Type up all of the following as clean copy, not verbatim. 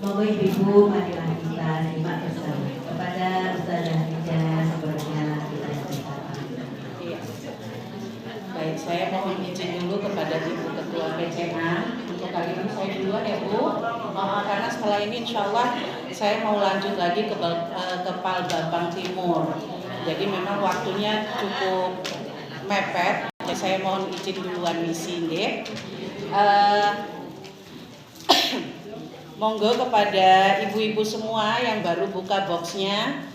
Monggo ibu-ibu marilah kita simak bersama kepada Ustazah Rija sebenarnya kita bersama. Iya. Baik, saya mohon izin dulu kepada Ibu Ketua PCA. Untuk kali ini saya duluan ya Bu, karena setelah ini insya Allah saya mau lanjut lagi ke Palbabang Timur. Jadi memang waktunya cukup mepet. Jadi saya mohon izin duluan misi nggih. Monggo kepada ibu-ibu semua yang baru buka boxnya.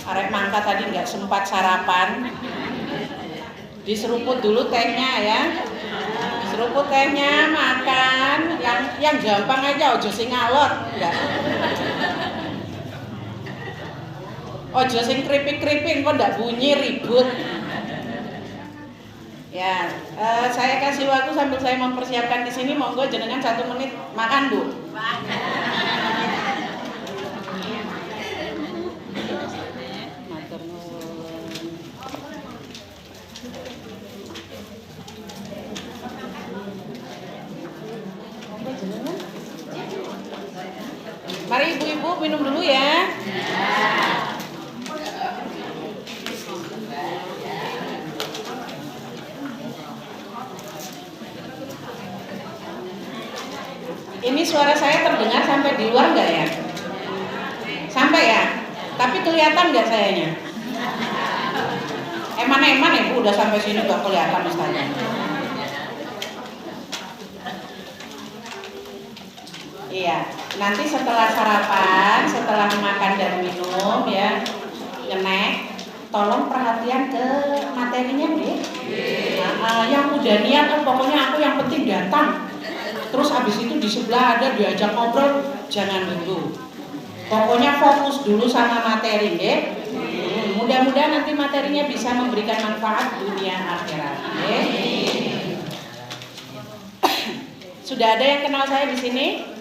Arek mangka tadi nggak sempat sarapan. Diseruput dulu tehnya ya. Seruput tehnya, makan. Yang gampang aja, ojo sing alot, enggak. Ojo sing kripik-kripik kok ndak bunyi ribut. Ya, saya kasih waktu sambil saya mempersiapkan di sini. Monggo jenengan 1 menit makan Bu. Mari ibu-ibu minum dulu ya. Ini suara saya terdengar sampai di luar nggak ya? Sampai ya? Tapi kelihatan nggak sayanya? Eman-eman ya Bu, udah sampai sini nggak kelihatan Ustazah. Iya, nanti setelah sarapan, setelah makan dan minum ya, ngenek, tolong perhatian ke materinya deh. Yang udah niat, pokoknya aku yang penting datang. Terus habis itu di sebelah ada diajak ngobrol, jangan dulu. Pokoknya fokus dulu sama materi deh. Mudah-mudahan nanti materinya bisa memberikan manfaat dunia akhirat. Sudah ada yang kenal saya di sini?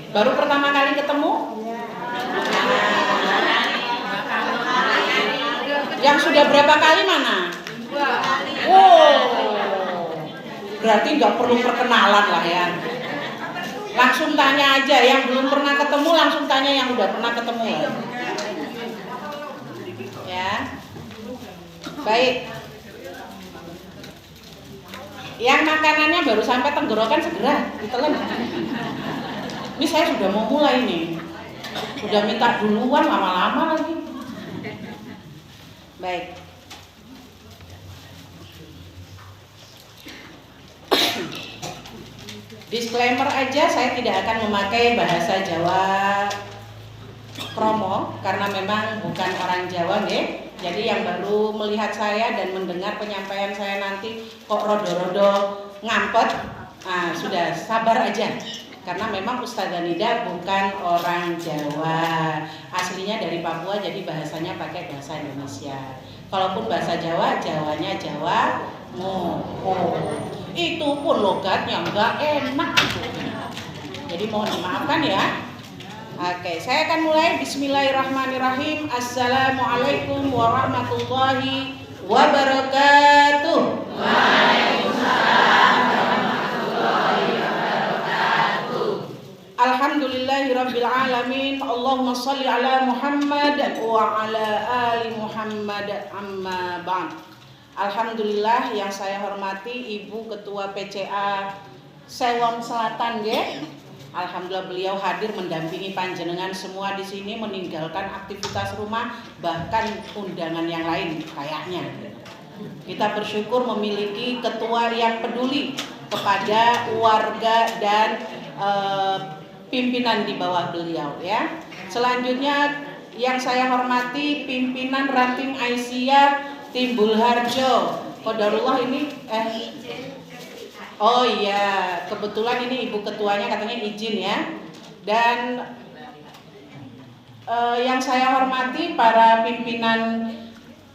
Baru pertama kali ketemu? Yang sudah berapa kali mana? Berarti nggak perlu perkenalan lah ya. Langsung tanya aja, yang belum pernah ketemu langsung tanya yang udah pernah ketemu. Ya. Baik. Yang makanannya baru sampai tenggorokan segera ditelan. Ini saya sudah mau mulai nih. Sudah minta duluan lama-lama lagi. Baik. Disclaimer aja, saya tidak akan memakai bahasa Jawa promo karena memang bukan orang Jawa nih. Jadi yang baru melihat saya dan mendengar penyampaian saya nanti kok rodo-rodo ngampet, sudah sabar aja. Karena memang Ustazah Nida bukan orang Jawa, aslinya dari Papua, jadi bahasanya pakai bahasa Indonesia. Kalaupun bahasa Jawa, Jawanya Jawa, itu pun logatnya nggak enak. Jadi mohon dimaafkan ya. Oke, saya akan mulai. Bismillahirrahmanirrahim. Assalamualaikum warahmatullahi wabarakatuh. Waalaikumsalam warahmatullahi wabarakatuh. Alhamdulillahirabbil alamin. Allahumma shalli ala Muhammad wa ala ali Muhammad, amma ba'd. Alhamdulillah yang saya hormati Ibu Ketua PCA Sewon Selatan nggih. Alhamdulillah beliau hadir mendampingi panjenengan semua di sini, meninggalkan aktivitas rumah bahkan undangan yang lain kayaknya. Kita bersyukur memiliki ketua yang peduli kepada warga dan pimpinan di bawah beliau ya. Selanjutnya yang saya hormati pimpinan Ranting Aisyah Timbul Harjo. Qadarullah ini oh iya, kebetulan ini Ibu Ketuanya katanya izin ya. Dan yang saya hormati para pimpinan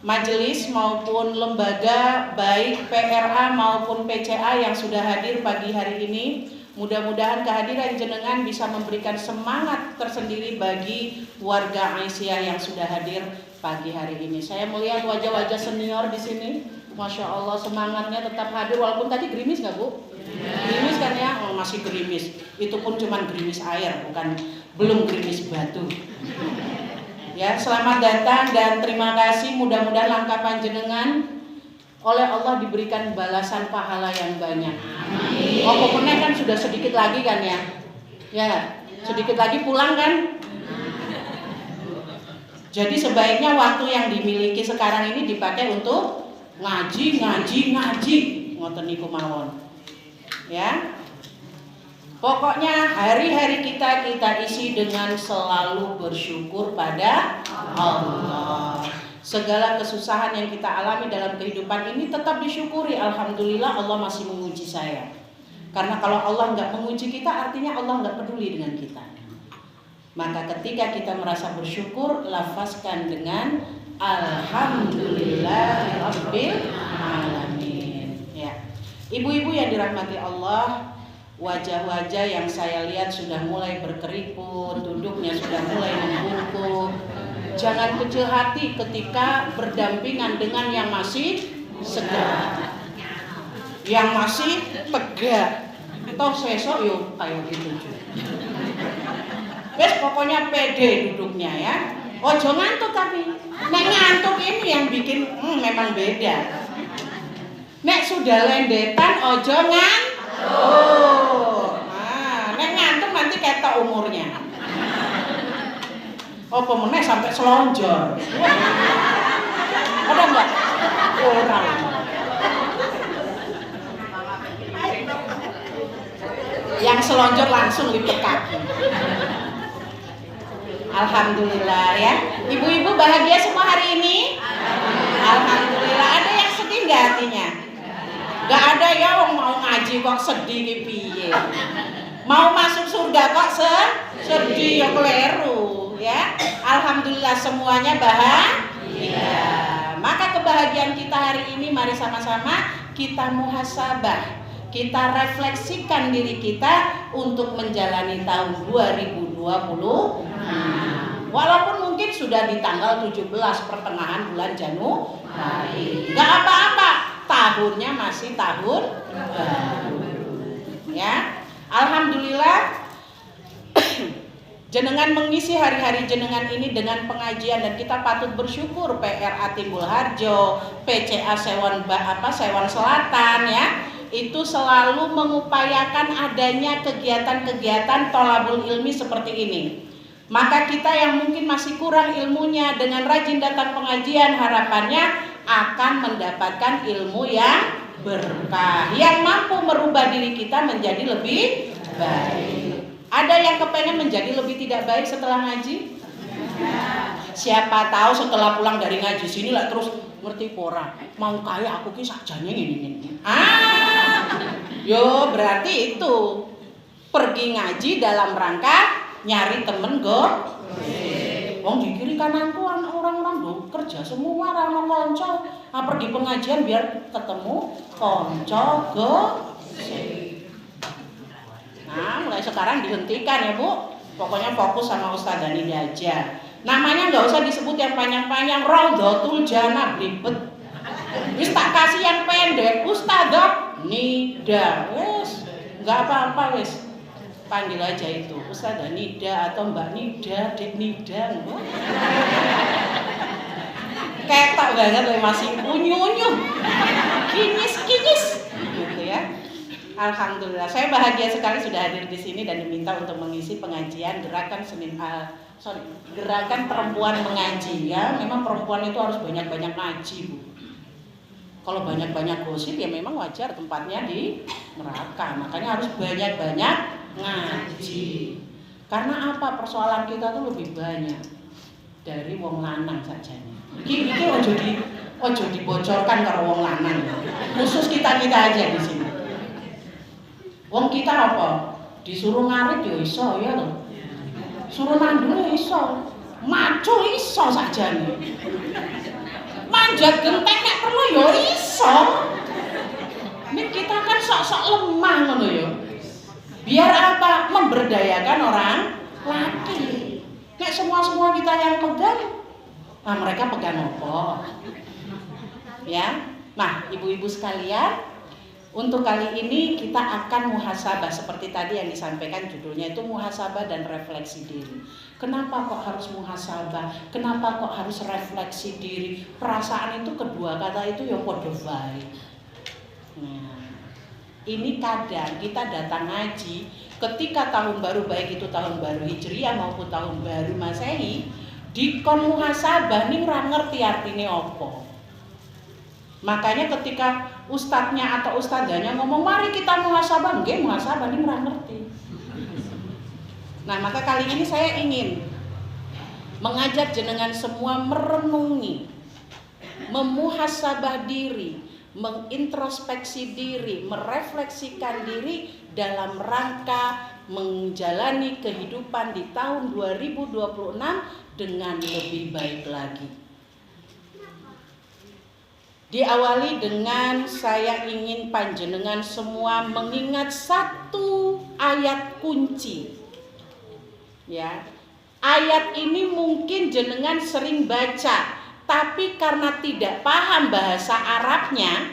majelis maupun lembaga baik PRA maupun PCA yang sudah hadir pagi hari ini. Mudah-mudahan kehadiran jenengan bisa memberikan semangat tersendiri bagi warga Aisyah yang sudah hadir pagi hari ini. Saya melihat wajah-wajah senior di sini. Masya Allah, semangatnya tetap hadir walaupun tadi gerimis nggak Bu? Gerimis kan ya? Oh, masih gerimis. Itu pun cuma gerimis air, belum gerimis batu. Ya, selamat datang dan terima kasih. Mudah-mudahan langkah panjenengan oleh Allah diberikan balasan pahala yang banyak. Oh, pokoknya kan sudah sedikit lagi kan ya? Ya, sedikit lagi pulang kan? Jadi sebaiknya waktu yang dimiliki sekarang ini dipakai untuk ngaji, ngoten niku mawon. Ya. Pokoknya hari-hari kita isi dengan selalu bersyukur pada Allah. Segala kesusahan yang kita alami dalam kehidupan ini tetap disyukuri. Alhamdulillah Allah masih menguji saya. Karena kalau Allah nggak menguji kita, artinya Allah nggak peduli dengan kita. Maka ketika kita merasa bersyukur, lafazkan dengan Alhamdulillahirabbil alamin. Ya. Ibu-ibu yang dirahmati Allah, wajah-wajah yang saya lihat sudah mulai berkeriput, duduknya sudah mulai membungkuk. Jangan kecil hati ketika berdampingan dengan yang masih segar, yang masih tegak. Toh sesok yo kayak gitu juga. Wes pokoknya pede duduknya ya. Ojo ngantuk tapi. Nek ngantuk ini yang bikin memang beda. Nek sudah lendetan ojo ngantuk. Nek ngantuk nanti ketok umurnya. Oh pemenang sampai selonjor. Ada enggak? Orang. Yang selonjor langsung lipet kaki. Alhamdulillah ya. Ibu-ibu bahagia semua hari ini? Alhamdulillah. Ada yang sedih nggak hatinya? Nggak ada ya, mau ngaji kok sedih nih piye? Mau masuk surga kok sedih ya keliru ya. Alhamdulillah semuanya bahagia. Maka kebahagiaan kita hari ini mari sama-sama kita muhasabah. Kita refleksikan diri kita untuk menjalani tahun 2020. Walaupun mungkin sudah di tanggal 17 pertengahan bulan Januari. Gak apa-apa, tahunnya masih tahun baru. Ya. Alhamdulillah jenengan mengisi hari-hari jenengan ini dengan pengajian dan kita patut bersyukur PRA Timbul Harjo, PCA Sewon Selatan ya. Itu selalu mengupayakan adanya kegiatan-kegiatan tholabul ilmi seperti ini. Maka kita yang mungkin masih kurang ilmunya dengan rajin datang pengajian, harapannya akan mendapatkan ilmu yang berkah, yang mampu merubah diri kita menjadi lebih baik. Ada yang kepengen menjadi lebih tidak baik setelah ngaji? Siapa tahu setelah pulang dari ngaji sini lah terus ngerti pora, mau kaya aku ki sakjane ngene. Yo berarti itu pergi ngaji dalam rangka nyari temen wong di kiri kananku orang-orang do kerja semua ra ono kanca. Pergi pengajian biar ketemu kanca Nah, mulai sekarang dihentikan ya Bu. Pokoknya fokus sama Ustazah Nida aja. Namanya nggak usah disebut yang panjang-panjang, Raudhatul Jannah ribet. Wis tak kasih yang pendek, Ustazah Nida. Wes, nggak apa-apa wes. Panggil aja itu Ustazah Nida atau Mbak Nida, Dek Nida. Ketok banget masih unyu-unyu. Kinyis-kinyis gitu ya. Alhamdulillah, saya bahagia sekali sudah hadir di sini dan diminta untuk mengisi pengajian gerakan gerakan perempuan mengaji ya. Memang perempuan itu harus banyak-banyak ngaji Bu. Kalau banyak-banyak gosip ya memang wajar tempatnya di neraka. Makanya harus banyak-banyak ngaji. Karena apa? Persoalan kita tuh lebih banyak dari wong lanang sajane. Iki ojo dibocorkan karo wong lanang. Khusus kita aja di sini. Wong kita apa? Disuruh ngarit ya iso ya lho. Suruh mandul ya iso. Maco iso sajane. Manjat genteng nek perlu ya iso. Nek kita kan sok-sok lemah ngono ya. Biar apa? Memberdayakan orang laki. Nek semua kita yang pegang, mereka pegang apa? Ya. Nah, ibu-ibu sekalian, untuk kali ini kita akan muhasabah seperti tadi yang disampaikan, judulnya itu muhasabah dan refleksi diri. Kenapa kok harus muhasabah? Kenapa kok harus refleksi diri? Perasaan itu kedua kata itu ya podo baik. Nah, ini kadang kita datang ngaji ketika tahun baru, baik itu tahun baru Hijriah maupun tahun baru Masehi, dikon muhasabah ning ora ngerti artine apa. Makanya ketika ustadznya atau ustadzanya ngomong mari kita muhasabah, nggih muhasabah ning ora ngerti. Nah, maka kali ini saya ingin mengajak jenengan semua merenungi, memuhasabah diri, mengintrospeksi diri, merefleksikan diri dalam rangka menjalani kehidupan di tahun 2026 dengan lebih baik lagi. Diawali dengan saya ingin panjenengan semua mengingat satu ayat kunci. Ya. Ayat ini mungkin jenengan sering baca, tapi karena tidak paham bahasa Arabnya,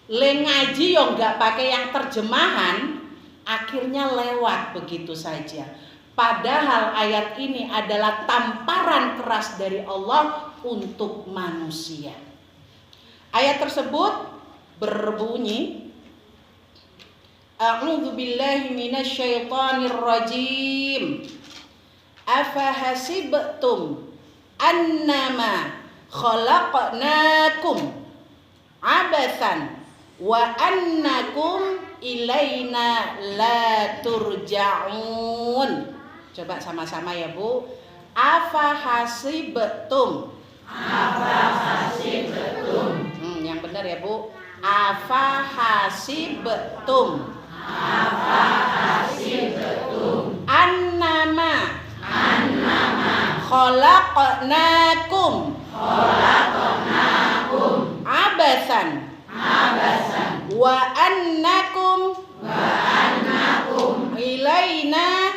ngaji yang nggak pakai yang terjemahan, akhirnya lewat begitu saja. Padahal ayat ini adalah tamparan keras dari Allah untuk manusia. Ayat tersebut berbunyi, A'udzu billahi minasyaitonir rajim. Afahasibtum annama khalaqnakum abathan wa annakum ilaina la turja'un. Coba sama-sama ya Bu. Afahasibtum. Afahasibtum. Yang benar ya Bu. Afahasibtum. Afahasibtum. Annama khalaqnakum abathan wa annakum ilaina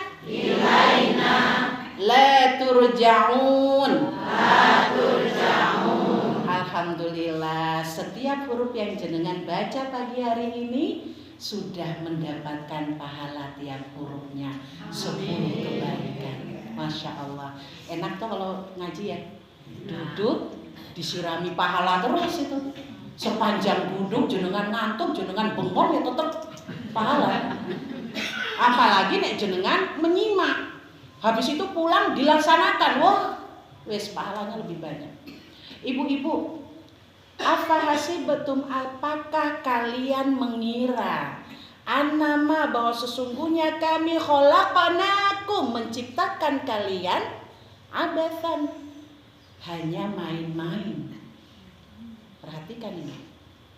la turja'un. Alhamdulillah, setiap huruf yang jenengan baca pagi hari ini sudah mendapatkan pahala tiap hurufnya 10 kebaikan. Masya Allah. Enak tuh kalau ngaji ya. Duduk disirami pahala terus itu. Sepanjang duduk jenengan ngantuk, jenengan bengong ya tetap pahala. Apalagi nek jenengan menyimak. Habis itu pulang dilaksanakan. Wah, wes pahalanya lebih banyak. Ibu-ibu, afahasibtum, apakah kalian mengira annama bahwa sesungguhnya kami khalaqnakum menciptakan kalian abathan hanya main-main. Perhatikan ini.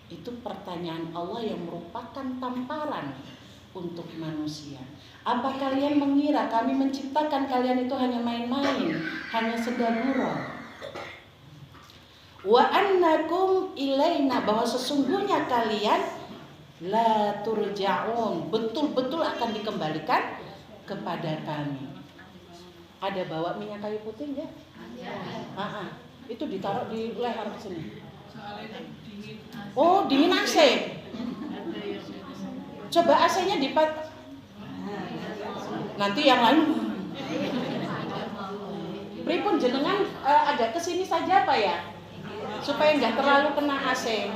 Itu pertanyaan Allah yang merupakan tamparan untuk manusia. Apa kalian mengira kami menciptakan kalian itu hanya main-main, hanya senda-gurau? Wa annakum ilaina, bahwa sesungguhnya kalian la turja'un, betul-betul akan dikembalikan kepada kami. Ada bawa minyak kayu putih ya? Itu ditaruh di leher ke sini. Oh, dingin AC. Coba AC-nya dipat. Nanti yang lain. Pripun jenengan agak ke sini saja Pak ya? Supaya nggak terlalu kena AC.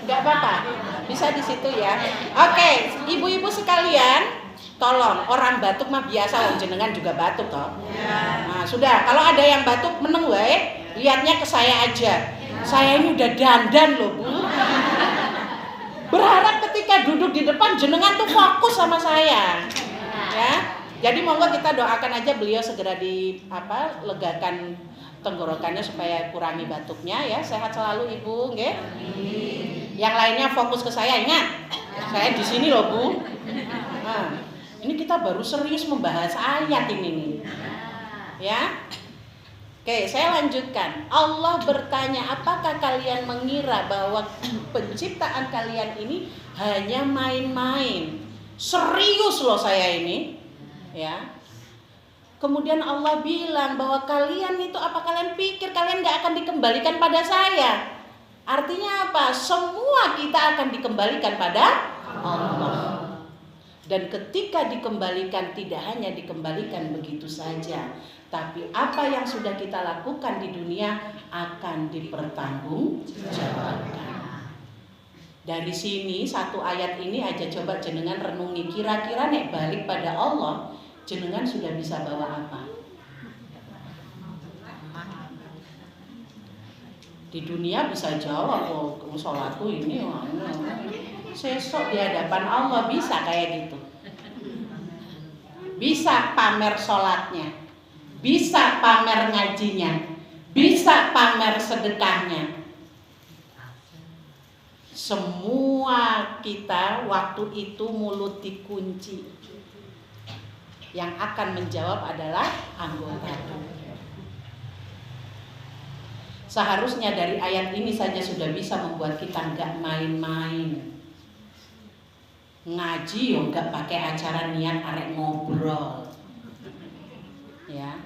Nggak apa-apa, bisa di situ ya. Oke, ibu-ibu sekalian, tolong, orang batuk mah biasa, jenengan juga batuk toh. Nah, sudah, kalau ada yang batuk meneng wae, lihatnya ke saya aja. Saya ini udah dandan loh Bu. Berharap ketika duduk di depan jenengan tuh fokus sama saya. Ya. Jadi monggo kita doakan aja beliau segera legakan tenggorokannya supaya kurangi batuknya ya. Sehat selalu Ibu, nggih. Yang lainnya fokus ke saya, ingat. Saya di sini loh, Bu. Nah, ini kita baru serius membahas ayat ini nih. Ya. Oke, saya lanjutkan. Allah bertanya, apakah kalian mengira bahwa penciptaan kalian ini hanya main-main? Serius loh saya ini. Ya. Kemudian Allah bilang bahwa kalian itu, apa kalian pikir kalian gak akan dikembalikan pada saya? Artinya apa? Semua kita akan dikembalikan pada Allah. Dan ketika dikembalikan, tidak hanya dikembalikan begitu saja, tapi apa yang sudah kita lakukan di dunia akan dipertanggungjawabkan. Dari sini, satu ayat ini aja coba jenengan renungi, kira-kira nek balik pada Allah, jenengan sudah bisa bawa apa? Di dunia bisa jawab, oh sholatku ini sesok di hadapan Allah bisa kayak gitu. Bisa pamer sholatnya, bisa pamer ngajinya, bisa pamer sedekahnya. Semua kita waktu itu mulut dikunci. Yang akan menjawab adalah anggota tubuh. Seharusnya dari ayat ini saja sudah bisa membuat kita nggak main-main. Ngaji yo nggak pakai acara niat arek ngobrol. Ya.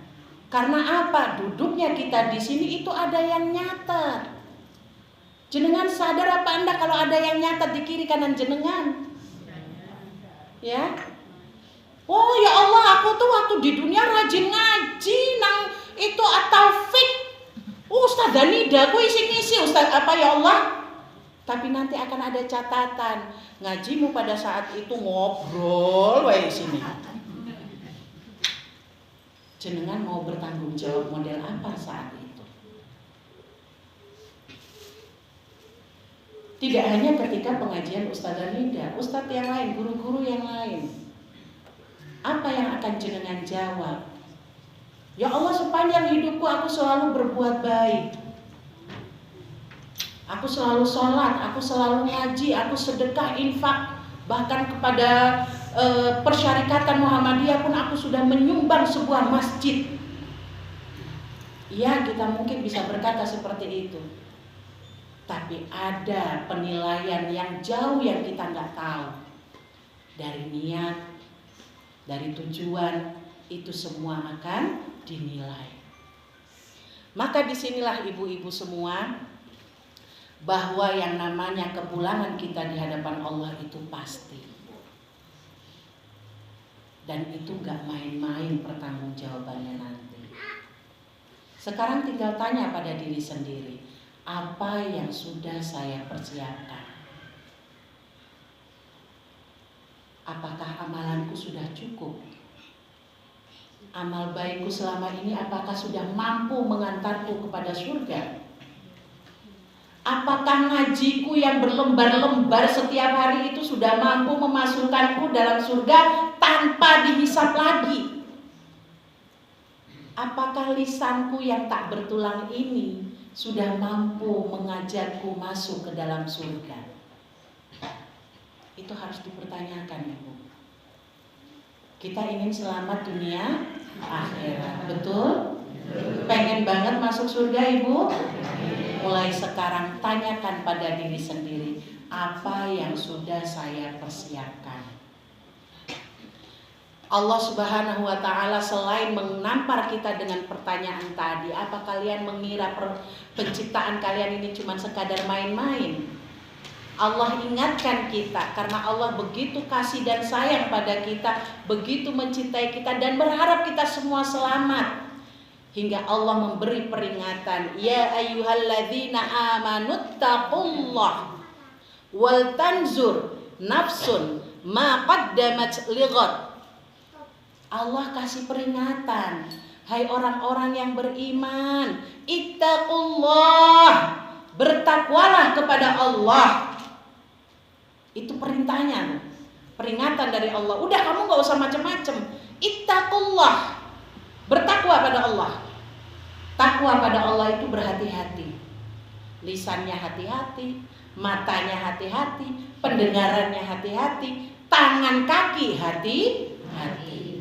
Karena apa? Duduknya kita di sini itu ada yang nyatet. Jenengan sadar apa Anda kalau ada yang nyatet di kiri kanan jenengan? Ya. Oh ya Allah, aku tuh waktu di dunia rajin ngaji nang itu at-taufik. Ustaz Danida aku isi-isi Ustaz apa ya Allah? Tapi nanti akan ada catatan. Ngajimu pada saat itu ngobrol wae sini. Jenengan mau bertanggung jawab model apa saat itu? Tidak hanya ketika pengajian Ustaz Danida, Ustaz yang lain, guru-guru yang lain. Apa yang akan jenengan jawab? Ya Allah, sepanjang hidupku aku selalu berbuat baik. Aku selalu sholat, aku selalu ngaji, aku sedekah, infak. Bahkan kepada Persyarikatan Muhammadiyah pun aku sudah menyumbang sebuah masjid. Ya, kita mungkin bisa berkata seperti itu. Tapi ada penilaian yang jauh yang kita nggak tahu. Dari niat, dari tujuan, itu semua akan dinilai. Maka disinilah ibu-ibu semua, bahwa yang namanya kepulangan kita di hadapan Allah itu pasti. Dan itu gak main-main pertanggungjawabannya nanti. Sekarang tinggal tanya pada diri sendiri, apa yang sudah saya persiapkan? Apakah amalanku sudah cukup? Amal baikku selama ini apakah sudah mampu mengantarku kepada surga? Apakah ngajiku yang berlembar-lembar setiap hari itu sudah mampu memasukkanku dalam surga tanpa dihisap lagi? Apakah lisanku yang tak bertulang ini sudah mampu mengajakku masuk ke dalam surga? Itu harus dipertanyakan, Ibu. Kita ingin selamat dunia akhirat, betul? Pengen banget masuk surga, Ibu? Mulai sekarang tanyakan pada diri sendiri, apa yang sudah saya persiapkan? Allah Subhanahu wa Ta'ala selain menampar kita dengan pertanyaan tadi, apa kalian mengira penciptaan kalian ini cuma sekadar main-main? Allah ingatkan kita karena Allah begitu kasih dan sayang pada kita, begitu mencintai kita dan berharap kita semua selamat. Hingga Allah memberi peringatan, ya ayyuhalladzina amanuttaqullah wal tanzur nafsun ma qaddamat lighad. Allah kasih peringatan, hai orang-orang yang beriman, ittaqullah, bertakwalah kepada Allah. Itu perintahnya, peringatan dari Allah. Udah, kamu gak usah macam-macam. Ittaqullah, bertakwa pada Allah. Takwa pada Allah itu berhati-hati. Lisannya hati-hati, matanya hati-hati, pendengarannya hati-hati, tangan kaki hati-hati.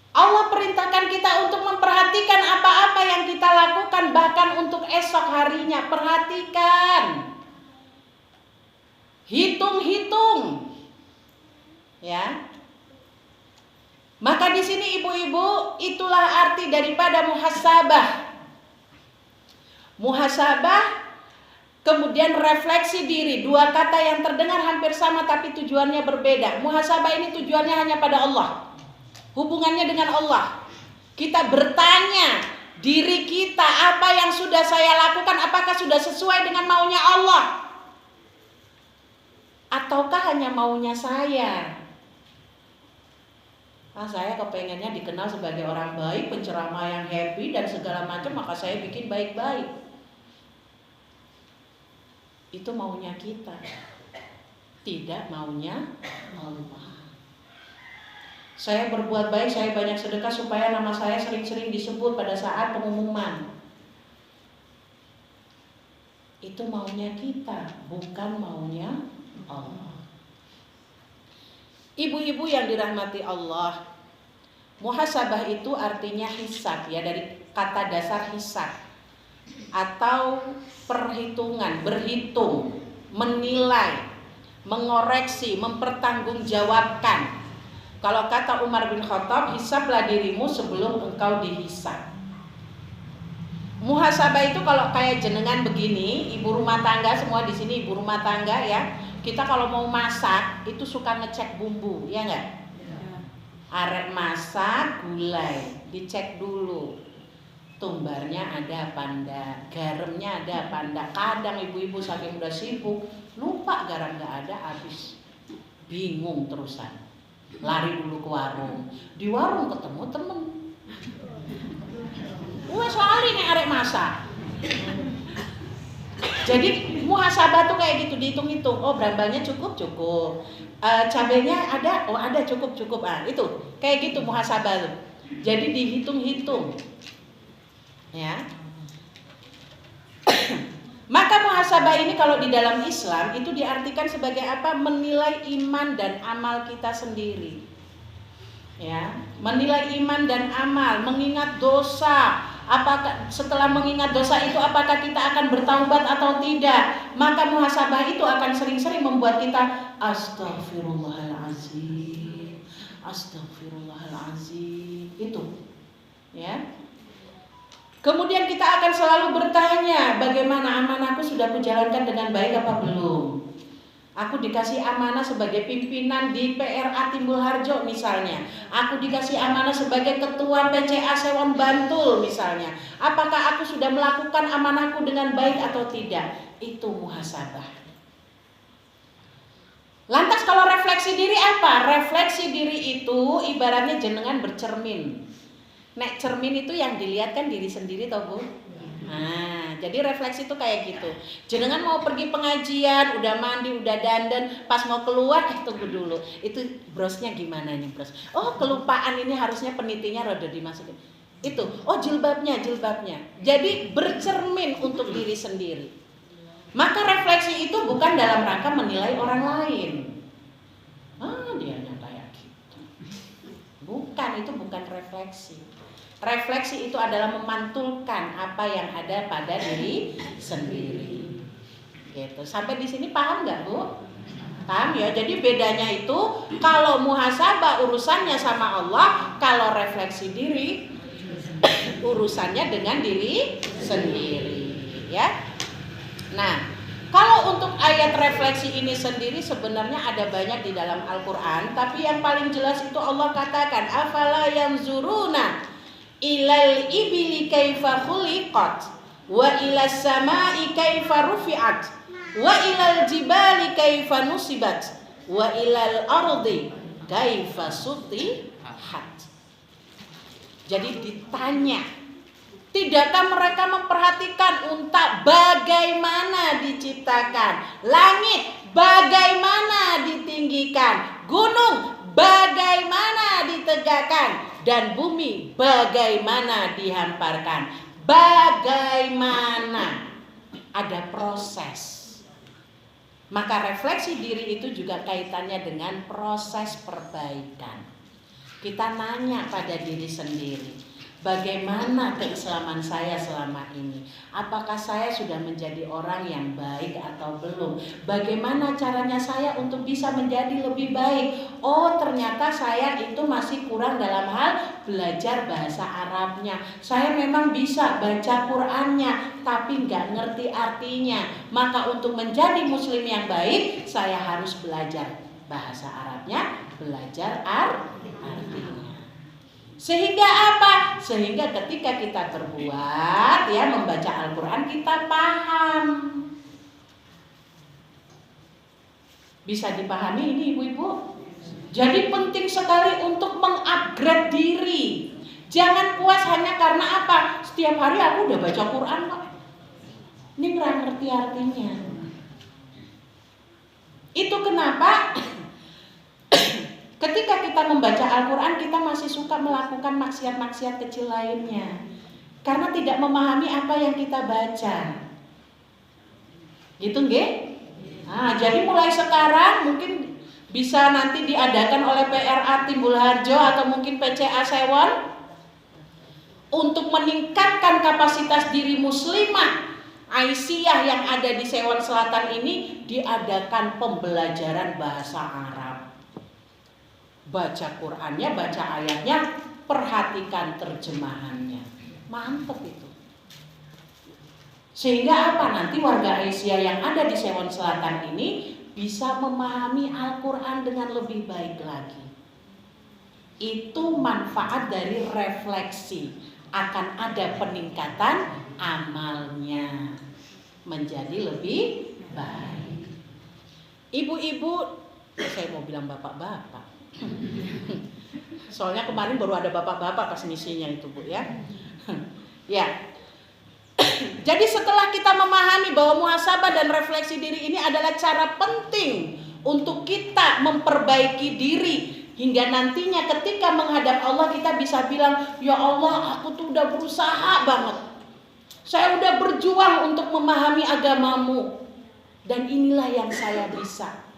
Allah perintahkan kita untuk memperhatikan apa-apa yang kita lakukan, bahkan untuk esok harinya. Perhatikan, hitung-hitung, ya. Maka di sini ibu-ibu, itulah arti daripada muhasabah. Muhasabah kemudian refleksi diri, dua kata yang terdengar hampir sama tapi tujuannya berbeda. Muhasabah ini tujuannya hanya pada Allah, hubungannya dengan Allah. Kita bertanya diri kita, apa yang sudah saya lakukan, apakah sudah sesuai dengan maunya Allah, ataukah hanya maunya saya? Saya kepengennya dikenal sebagai orang baik, penceramah yang happy dan segala macam, maka saya bikin baik-baik. Itu maunya kita, tidak maunya Allah. Saya berbuat baik, saya banyak sedekah supaya nama saya sering-sering disebut pada saat pengumuman. Itu maunya kita, bukan maunya Allah. Ibu-ibu yang dirahmati Allah, muhasabah itu artinya hisab, ya, dari kata dasar hisab atau perhitungan, berhitung, menilai, mengoreksi, mempertanggungjawabkan. Kalau kata Umar bin Khattab, hisablah dirimu sebelum engkau dihisab. Muhasabah itu kalau kayak jenengan begini, ibu rumah tangga, semua di sini ibu rumah tangga ya. Kita kalau mau masak itu suka ngecek bumbu, ya enggak? Arep masak gulai, dicek dulu. Tumbarnya ada apa enggak, garamnya ada apa enggak. Kadang ibu-ibu saking udah sibuk, lupa garam enggak ada, habis. Bingung terusan. Lari dulu ke warung. Di warung ketemu temen. Wes lali nek arek masak. Jadi muhasabah tuh kayak gitu, dihitung-hitung. Oh, berambalnya cukup. Cabenya ada, oh ada cukup. Itu kayak gitu muhasabah tuh. Jadi dihitung-hitung. Ya. Maka muhasabah ini kalau di dalam Islam itu diartikan sebagai apa? Menilai iman dan amal kita sendiri. Ya, menilai iman dan amal, mengingat dosa. Apakah setelah mengingat dosa itu apakah kita akan bertaubat atau tidak? Maka muhasabah itu akan sering-sering membuat kita astagfirullahalazim. Itu. Ya. Kemudian kita akan selalu bertanya, bagaimana amanahku sudah kujalankan dengan baik apa belum? Aku dikasih amanah sebagai pimpinan di PRA Timbul Harjo misalnya. Aku dikasih amanah sebagai ketua PCA Sewon Bantul misalnya. Apakah aku sudah melakukan amanahku dengan baik atau tidak? Itu muhasabah. Lantas kalau refleksi diri apa? Refleksi diri itu ibaratnya jenengan bercermin. Nek cermin itu yang dilihat kan diri sendiri toh Bu? Nah, jadi refleksi itu kayak gitu. Jenengan mau pergi pengajian, udah mandi, udah dandan, pas mau keluar, tunggu dulu. Itu brosnya gimana nih bros? Oh, kelupaan ini harusnya penitinya rada dimasukin. Itu, oh jilbabnya. Jadi bercermin untuk diri sendiri. Maka refleksi itu bukan dalam rangka menilai orang lain. Dianya kayak gitu. Itu bukan refleksi. Refleksi itu adalah memantulkan apa yang ada pada diri sendiri. Gitu. Sampai di sini paham nggak Bu? Paham ya? Jadi bedanya itu kalau muhasabah urusannya sama Allah, kalau refleksi diri urusannya dengan diri sendiri. Ya. Nah, kalau untuk ayat refleksi ini sendiri sebenarnya ada banyak di dalam Al-Quran, tapi yang paling jelas itu Allah katakan, afala yanzuruna ilal ibili kaifa khuliqat wa ilas samai kaifa rufi'at wa ilal jibali kaifa nusibat wa ilal ardi kaifa sutihat. Jadi ditanya, tidakkah mereka memperhatikan unta bagaimana diciptakan, langit bagaimana ditinggikan, gunung bagaimana ditegakkan, dan bumi bagaimana dihamparkan. Bagaimana? Ada proses. Maka refleksi diri itu juga kaitannya dengan proses perbaikan. Kita nanya pada diri sendiri, Bagaimana keislaman saya selama ini? Apakah saya sudah menjadi orang yang baik atau belum? Bagaimana caranya saya untuk bisa menjadi lebih baik? Oh, ternyata saya itu masih kurang dalam hal belajar bahasa Arabnya. Saya memang bisa baca Qur'annya, tapi nggak ngerti artinya. Maka untuk menjadi muslim yang baik, saya harus belajar bahasa Arabnya, belajar artinya. Sehingga apa? Sehingga ketika kita berbuat, ya, membaca Al-Quran, kita paham. Bisa dipahami ini ibu-ibu? Jadi penting sekali untuk mengupgrade diri. Jangan puas hanya karena apa? Setiap hari aku udah baca Quran kok. Ini nggak ngerti artinya. Itu kenapa ketika kita membaca Al-Quran, kita masih suka melakukan maksiat-maksiat kecil lainnya. Karena tidak memahami apa yang kita baca. Gitu nggih? Nah, jadi mulai sekarang mungkin bisa nanti diadakan oleh PRA Timbul Harjo atau mungkin PCA Sewon untuk meningkatkan kapasitas diri muslimah Aisyah yang ada di Sewon Selatan ini, diadakan pembelajaran bahasa Arab. Baca Qur'annya, baca ayatnya, perhatikan terjemahannya. Mantep itu. Sehingga apa? Nanti warga Asia yang ada di Sewon Selatan ini bisa memahami Al-Quran dengan lebih baik lagi. Itu manfaat dari refleksi. Akan ada peningkatan amalnya menjadi lebih baik. Ibu-ibu, saya mau bilang bapak-bapak. Soalnya kemarin baru ada bapak-bapak pas misinya itu, Bu, ya. Ya. Jadi setelah kita memahami bahwa muhasabah dan refleksi diri ini adalah cara penting untuk kita memperbaiki diri, hingga nantinya ketika menghadap Allah kita bisa bilang, ya Allah, aku tuh udah berusaha banget. Saya udah berjuang untuk memahami agamamu, dan inilah yang saya bisa.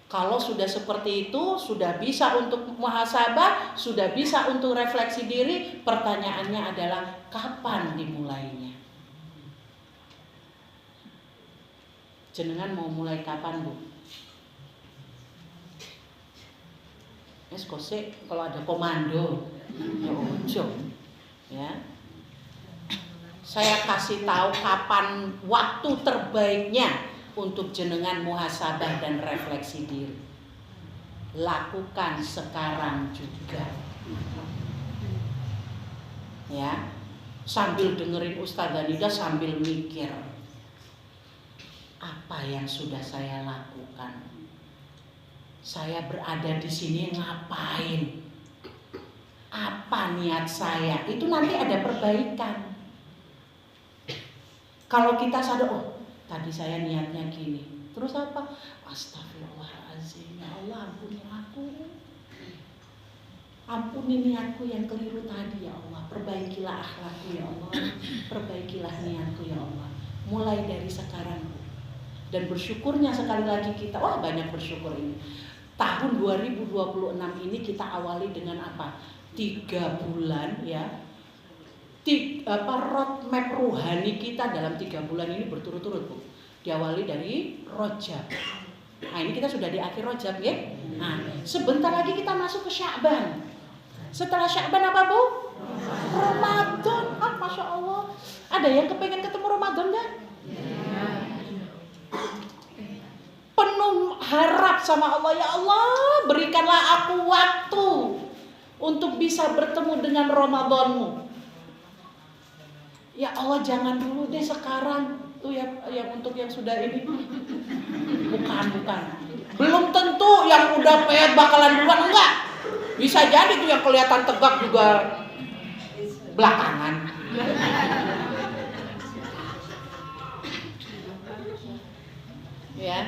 Kalau sudah seperti itu, sudah bisa untuk muhasabah, sudah bisa untuk refleksi diri, pertanyaannya adalah kapan dimulainya? Jenengan mau mulai kapan, Bu? Kose, kalau ada komando, ya ojo, ya. Saya kasih tahu kapan waktu terbaiknya untuk jenengan muhasabah dan refleksi diri. Lakukan sekarang juga. Ya. Sambil dengerin Ustazah Nida, sambil mikir, apa yang sudah saya lakukan? Saya berada di sini ngapain? Apa niat saya? Itu nanti ada perbaikan. Kalau kita sadar, oh, tadi saya niatnya gini, terus apa? Astagfirullahaladzim, ya Allah, ampuni aku. Ampuni niatku yang keliru tadi, ya Allah. Perbaikilah akhlakku, ya Allah. Perbaikilah niatku, ya Allah. Mulai dari sekarang. Dan bersyukurnya sekali lagi kita, wah banyak bersyukur ini. Tahun 2026 ini kita awali dengan apa? 3 bulan, ya. Roadmap ruhani kita dalam 3 bulan ini berturut-turut, Bu. Diawali dari Rajab. Nah, ini kita sudah di akhir Rajab, ya. Nah, sebentar lagi kita masuk ke Sya'ban. Setelah Sya'ban apa, Bu? Ramadan. Ah, Masya Allah. Ada yang kepengen ketemu Ramadan nggak? Penuh harap sama Allah, ya Allah, berikanlah aku waktu untuk bisa bertemu dengan Ramadanmu. Ya Allah, jangan dulu deh sekarang tuh ya, yang untuk yang sudah ini. Bukan. Belum tentu yang udah peyat bakalan duluan, enggak. Bisa jadi tuh yang kelihatan tegak juga belakangan. Ya.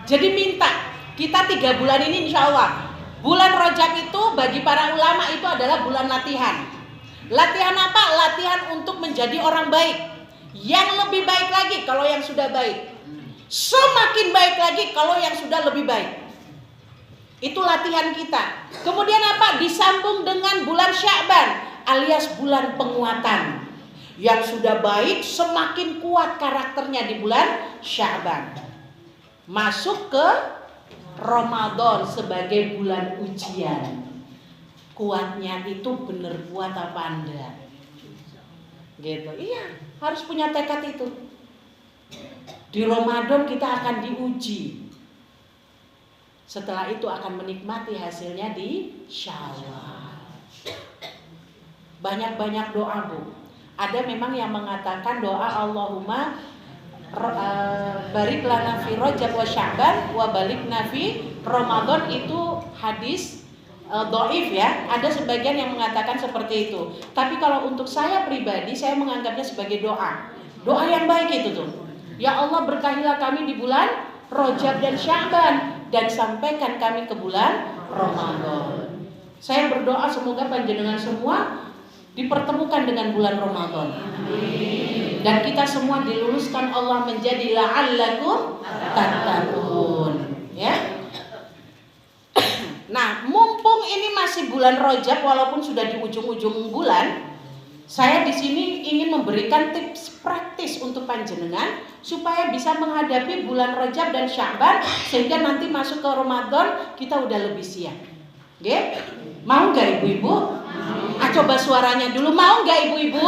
Jadi minta kita 3 bulan ini insya Allah. Bulan Rajab itu bagi para ulama itu adalah bulan latihan. Latihan apa? Latihan untuk menjadi orang baik. Yang lebih baik lagi kalau yang sudah baik. Semakin baik lagi kalau yang sudah lebih baik. Itu latihan kita. Kemudian apa? Disambung dengan bulan Sya'ban alias bulan penguatan. Yang sudah baik semakin kuat karakternya di bulan Sya'ban. Masuk ke Ramadan sebagai bulan ujian. Kuatnya itu bener kuat apa enggak? Gitu. Iya, harus punya tekad itu. Di Ramadan kita akan diuji. Setelah itu akan menikmati hasilnya di Syawal. Banyak-banyak doa, Bu. Ada memang yang mengatakan doa Allahumma barik lana fi Rajab wa Sya'ban wa balikna fi Ramadan, itu hadis dhaif ya. Ada sebagian yang mengatakan seperti itu. Tapi kalau untuk saya pribadi, saya menganggapnya sebagai doa. Doa yang baik itu tuh. Ya Allah, berkahilah kami di bulan Rajab dan Sya'ban dan sampaikan kami ke bulan Ramadan. Saya berdoa semoga panjenengan semua dipertemukan dengan bulan Ramadan. Dan kita semua diluluskan Allah menjadi la'allakum tattaqun, ya. Nah, mumpung ini masih bulan Rajab walaupun sudah di ujung-ujung bulan, saya di sini ingin memberikan tips praktis untuk panjenengan supaya bisa menghadapi bulan Rajab dan Sya'ban sehingga nanti masuk ke Ramadan kita udah lebih siap. Oke? Mau nggak ibu-ibu? Coba suaranya dulu, mau nggak ibu-ibu?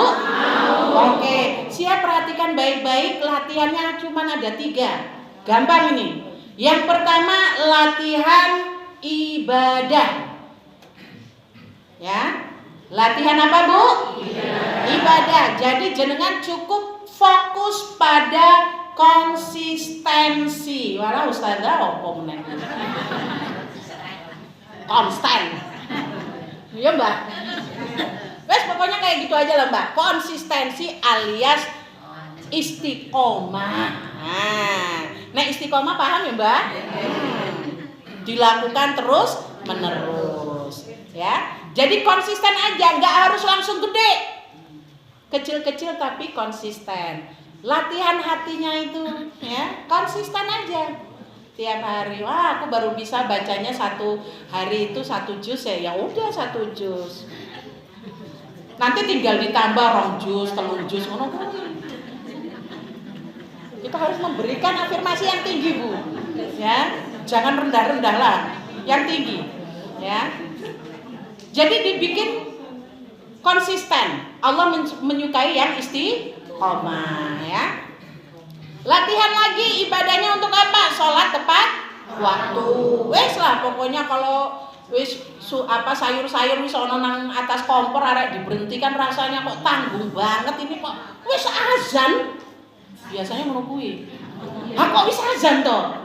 Oke, siap, perhatikan baik-baik. Latihannya cuma ada 3. Gampang ini. Yang pertama latihan ibadah. Ya, latihan apa, Bu? Ibadah. Jadi jenengan cukup fokus pada konsistensi. Walau ustazah opo meneh. Konstan. Iya, Mbak. Wes pokoknya kayak gitu aja lah, Mbak. Konsistensi alias istiqomah. Nah, istiqomah paham ya, Mbak? Dilakukan terus menerus, ya. Jadi konsisten aja, nggak harus langsung gede. Kecil-kecil tapi konsisten. Latihan hatinya itu, ya, konsisten aja. Tiap hari, wah aku baru bisa bacanya 1 hari itu 1 juz ya udah 1 juz. Nanti tinggal ditambah 2 juz, 3 juz, ngono. Kita harus memberikan afirmasi yang tinggi, Bu. Ya, jangan rendah-rendah lah, yang tinggi. Ya. Jadi dibikin konsisten. Allah menyukai yang istiqomah, ya. Latihan lagi ibadahnya untuk apa? Sholat tepat waktu. Wes lah pokoknya kalau wis sayur-sayur wis ono nang atas kompor arek diberhentikan rasanya kok tanggung banget ini kok wis azan. Biasanya ngono kuwi. Kok wis azan toh?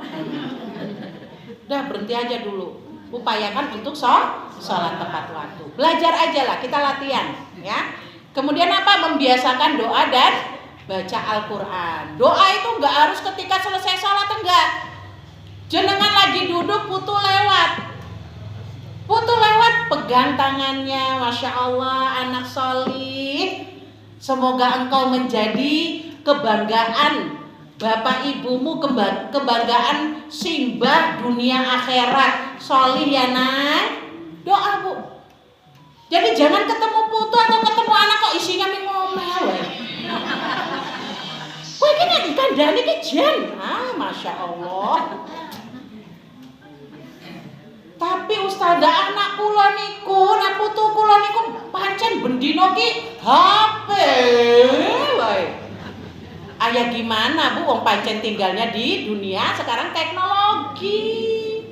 Udah berhenti aja dulu. Upayakan untuk sholat tepat waktu. Belajar aja lah, kita latihan, ya. Kemudian apa? Membiasakan doa dan baca Al-Quran. Doa itu nggak harus ketika selesai sholat, enggak. Jenengan lagi duduk putu lewat, pegang tangannya, Masya Allah, anak solih. Semoga engkau menjadi kebanggaan bapak ibumu, kebanggaan simbah dunia akhirat. Solih ya nak. Doa, Bu. Jadi jangan ketemu putu atau ketemu anak kok isinya ngomel. Kowe iki nek dikandani ki jen. Masya Allah. Tapi ustazah anak kula niku, nek putu kula niku pancen bendina ki HP wae. Aya gimana, Bu? Wong pancen tinggalnya di dunia sekarang teknologi.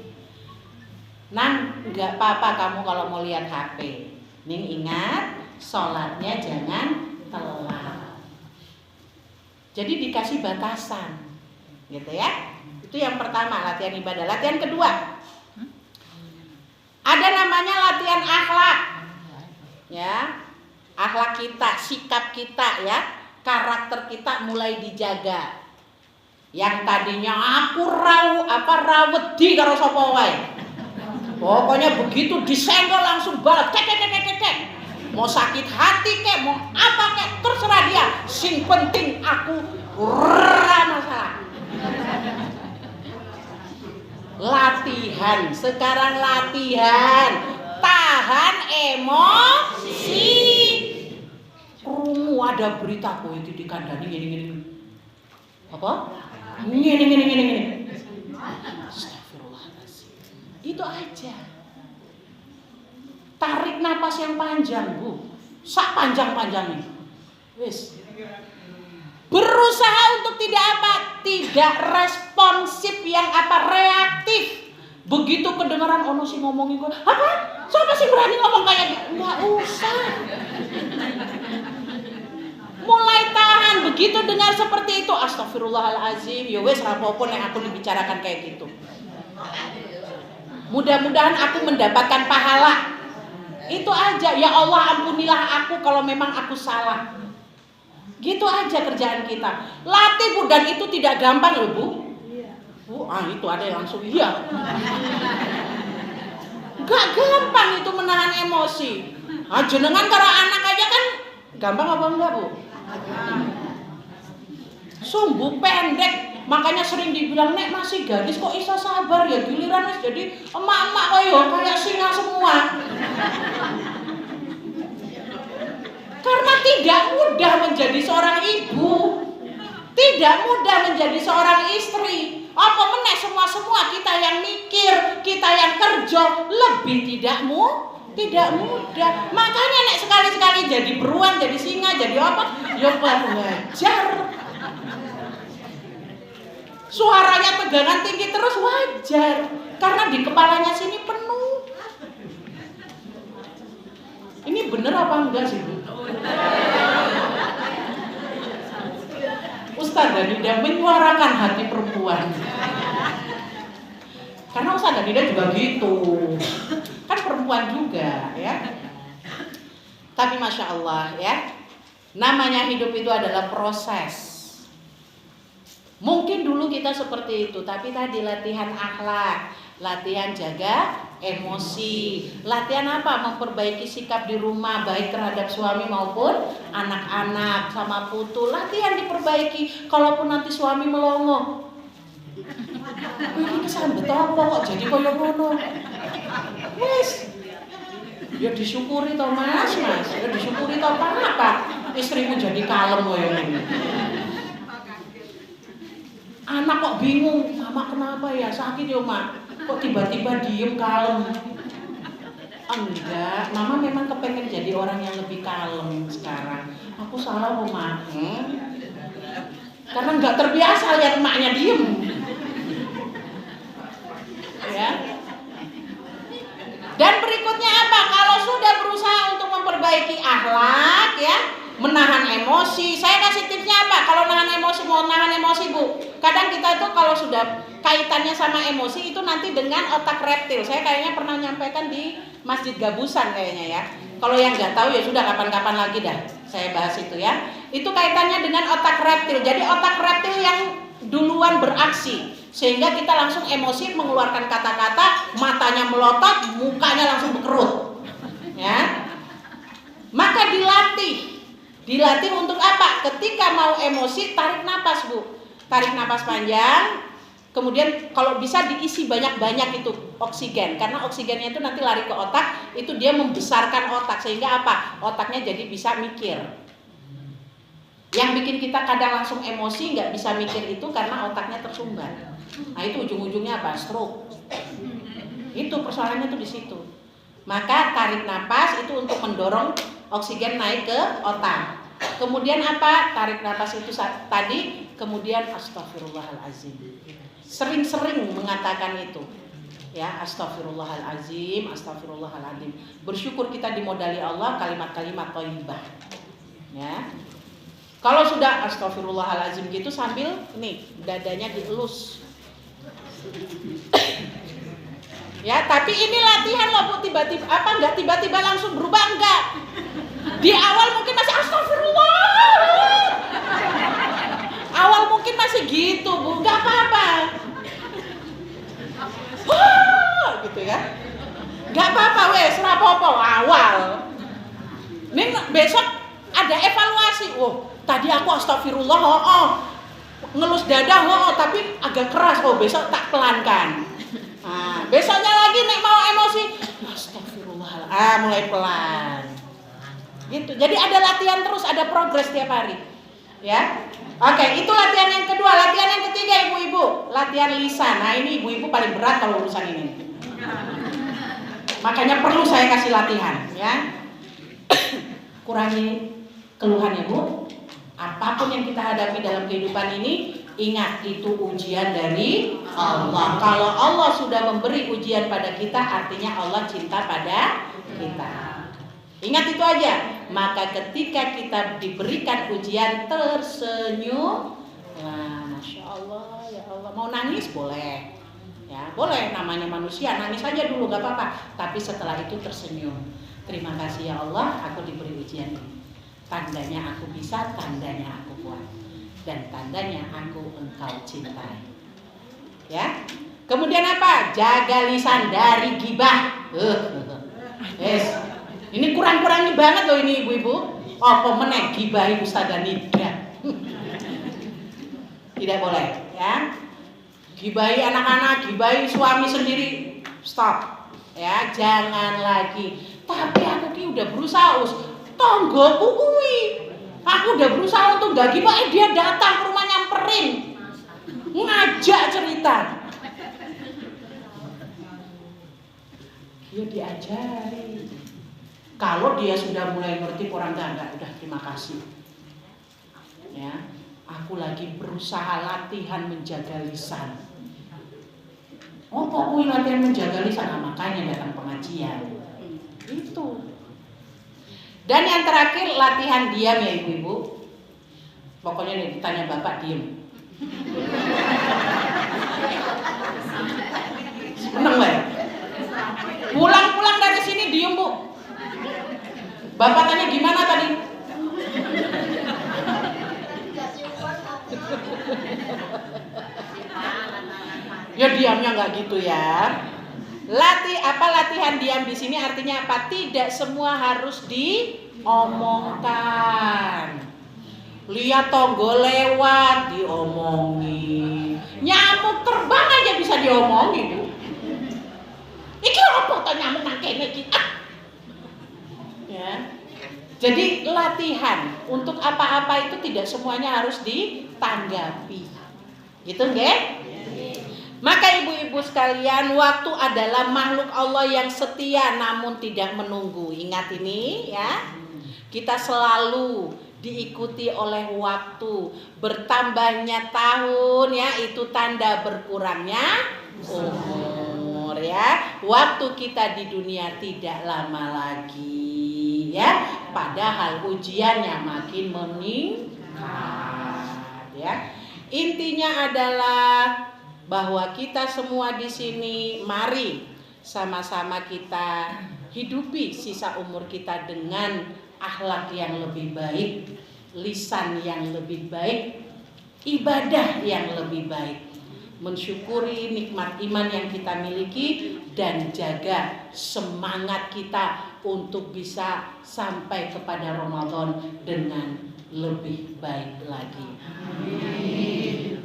Enggak apa-apa kamu kalau mau lihat HP. Ning ingat, sholatnya jangan telat. Jadi dikasih batasan, gitu ya. Itu yang pertama, latihan ibadah. Latihan kedua, ada namanya latihan akhlak, ya. Akhlak kita, sikap kita, ya, karakter kita mulai dijaga. Yang tadinya aku rawedi karo sapa wae. Pokoknya begitu disenggol langsung balas, tek. Mau sakit hati kek, mau apa kek, terserah dia. Sing penting aku ora masalah. Latihan, sekarang latihan. Tahan emosi. Krungu ada berita kok itu dikandani gini. Apa? Gini. Astagfirullahaladzim. Itu aja. Tarik napas yang panjang, Bu. Sak panjang-panjangnya. Wis. Berusaha untuk tidak responsif yang reaktif. Begitu kedengaran ono sing ngomongin kok, apa? Siapa sih berani ngomong kayak gitu? Enggak usah. Mulai tahan. Begitu dengar seperti itu, astagfirullahalazim, ya wes rapopo nek aku dibicarakan kayak gitu. Mudah-mudahan aku mendapatkan pahala. Itu aja. Ya Allah, ampunilah aku kalau memang aku salah. Gitu aja kerjaan kita. Latih, Bu, dan itu tidak gampang loh, Bu. Itu ada yang langsung iya. Gak gampang itu menahan emosi. Jenengan karo anak aja kan gampang apa enggak, Bu? Sumbu pendek. Makanya sering dibilang, nek masih gadis kok iso sabar ya, giliran wis jadi emak-emak kayak singa semua. Karena tidak mudah menjadi seorang ibu, tidak mudah menjadi seorang istri. Apa meneh semua kita yang mikir, kita yang kerja, lebih tidak mudah. Makanya nek sekali-sekali jadi beruang, jadi singa, jadi apa? Ya wajar. Suaranya tegangan tinggi terus wajar. Karena di kepalanya sini penuh. Ini bener apa enggak sih, Bu? Ustaz Danida menyuarakan hati perempuan. Karena Ustaz Danida juga gitu. Kan perempuan juga, ya. Tapi Masya Allah, ya. Namanya hidup itu adalah proses. Mungkin dulu kita seperti itu, tapi tadi latihan akhlak, latihan jaga emosi, latihan apa? Memperbaiki sikap di rumah, baik terhadap suami maupun anak-anak sama putu. Latihan diperbaiki. Kalaupun nanti suami melongo, ini kesambet apa kok jadi koyo ngono? Wes, ya disyukuri toh mas, ya disyukuri toh apa? Istrimu jadi kalem koyo ngene. Anak kok bingung, mama kenapa ya, sakit ya mak, kok tiba-tiba diem kalem. Enggak, mama memang kepengen jadi orang yang lebih kalem sekarang. Aku salah loh mak, karena nggak terbiasa lihat emaknya diem. Ya. Dan berikutnya apa? Kalau sudah berusaha untuk memperbaiki akhlak, ya, menahan emosi. Saya kasih tipsnya apa? Kalau mau nahan emosi, Bu. Kadang kita itu kalau sudah kaitannya sama emosi itu nanti dengan otak reptil. Saya kayaknya pernah nyampaikan di Masjid Gabusan kayaknya ya. Kalau yang nggak tahu ya sudah kapan-kapan lagi dah saya bahas itu ya. Itu kaitannya dengan otak reptil. Jadi otak reptil yang duluan beraksi sehingga kita langsung emosi mengeluarkan kata-kata, matanya melotot, mukanya langsung berkerut. Ya. Maka dilatih untuk apa? Ketika mau emosi, tarik napas, Bu. Tarik napas panjang. Kemudian kalau bisa diisi banyak-banyak itu oksigen. Karena oksigennya itu nanti lari ke otak, itu dia membesarkan otak. Sehingga apa? Otaknya jadi bisa mikir. Yang bikin kita kadang langsung emosi, nggak bisa mikir itu karena otaknya tersumbat. Nah itu ujung-ujungnya apa? Stroke. Itu persoalannya tuh di situ. Maka tarik napas itu untuk mendorong oksigen naik ke otak. Kemudian apa? Tarik napas itu tadi, kemudian astagfirullahalazim. Sering-sering mengatakan itu. Ya, astagfirullahalazim, astagfirullahalazim. Bersyukur kita dimodali Allah kalimat-kalimat thayyibah. Ya. Kalau sudah astagfirullahalazim gitu sambil nih dadanya dielus. Ya, tapi ini latihan loh, Bu. Tiba-tiba enggak tiba-tiba langsung berubah enggak. Di awal mungkin masih astagfirullah. Awal mungkin masih gitu, Bu. Enggak apa-apa. Gitu ya. Enggak apa-apa wes, ora apa-apa awal. Nih besok ada evaluasi. Tadi aku astagfirullah, ngelus dada, tapi agak keras. Besok tak pelankan. Nah, besoknya lagi nek mau emosi, astagfirullah. Mulai pelan. Gitu. Jadi ada latihan terus, ada progres tiap hari. Ya. Oke, itu latihan yang kedua. Latihan yang ketiga ibu-ibu, latihan lisan. Nah, ini ibu-ibu paling berat kalau urusan ini. Makanya perlu saya kasih latihan, ya. Kurangi keluhan ya, Bu. Apapun yang kita hadapi dalam kehidupan ini, ingat itu ujian dari Allah. Kalau Allah sudah memberi ujian pada kita, artinya Allah cinta pada kita. Ingat itu aja. Maka ketika kita diberikan ujian, tersenyum. Wah, Masya Allah, ya Allah. Mau nangis boleh. Ya, boleh, namanya manusia, nangis aja dulu gak apa-apa. Tapi setelah itu tersenyum. Terima kasih ya Allah, aku diberi ujian ini. Tandanya aku bisa, tandanya aku kuat. Dan tandanya aku engkau cintai. Ya. Kemudian apa? Jaga lisan dari gibah. Yes. Ini kurang-kurangi banget loh ini ibu-ibu. Apa meneh gibahi Ustazah Nida. Tidak boleh, ya. Gibahi anak-anak, gibahi suami sendiri. Stop. Ya, jangan lagi. Tapi aku ki udah berusaha, tonggoku kuwi. Aku udah berusaha untuk gak gibah, dia datang ke rumah nyamperin. Ngajak cerita. Dia diajari. Kalau dia sudah mulai ngerti orang enggak, udah terima kasih. Ya, aku lagi berusaha latihan menjaga lisan. Oh, pokoknya latihan menjaga lisan, nah, makanya datang pengajian. Itu. Dan yang terakhir latihan diam ya ibu-ibu. Pokoknya nih ditanya bapak diam. Seneng gak ya? Pulang-pulang dari sini diem Bu. Bapak tanya gimana tadi? Ya diamnya nggak gitu ya. Latihan diam di sini artinya apa? Tidak semua harus diomongkan. Lihat tonggo lewat diomongin. Nyamuk terbang aja bisa diomongin Bu. Iki apa ta nyamuk nang kene iki? Ya. Jadi latihan untuk apa-apa itu tidak semuanya harus ditanggapi. Gitu nggih? Maka ibu-ibu sekalian, waktu adalah makhluk Allah yang setia namun tidak menunggu. Ingat ini ya. Kita selalu diikuti oleh waktu. Bertambahnya tahun ya, itu tanda berkurangnya umur ya. Waktu kita di dunia tidak lama lagi ya. Padahal ujiannya makin meningkat ya. Intinya adalah bahwa kita semua di sini mari sama-sama kita hidupi sisa umur kita dengan akhlak yang lebih baik, lisan yang lebih baik, ibadah yang lebih baik, mensyukuri nikmat iman yang kita miliki dan jaga semangat kita untuk bisa sampai kepada Ramadan dengan lebih baik lagi. Amin.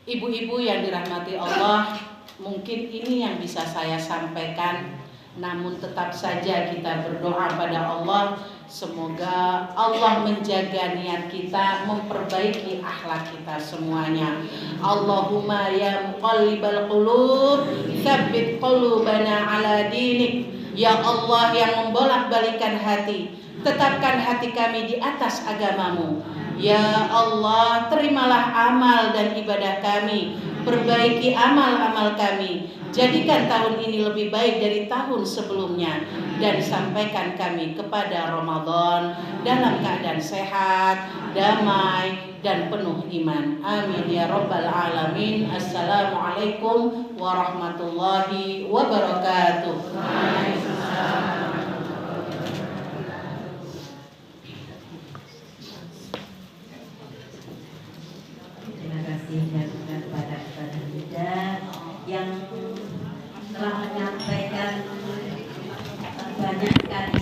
Ibu-ibu yang dirahmati Allah, mungkin ini yang bisa saya sampaikan. Namun tetap saja kita berdoa pada Allah, semoga Allah menjaga niat kita, memperbaiki akhlak kita semuanya. Allahumma ya muqallibal qulub, tsabbit qulubana ala dinik. Ya Allah yang membolak-balikan hati, tetapkan hati kami di atas agamamu. Ya Allah, terimalah amal dan ibadah kami, perbaiki amal-amal kami, jadikan tahun ini lebih baik dari tahun sebelumnya, dan sampaikan kami kepada Ramadan dalam keadaan sehat, damai, dan penuh iman. Amin ya rabbal alamin. Assalamualaikum warahmatullahi wabarakatuh. Dan kepada Ustazah Nida yang telah menyampaikan banyak sekali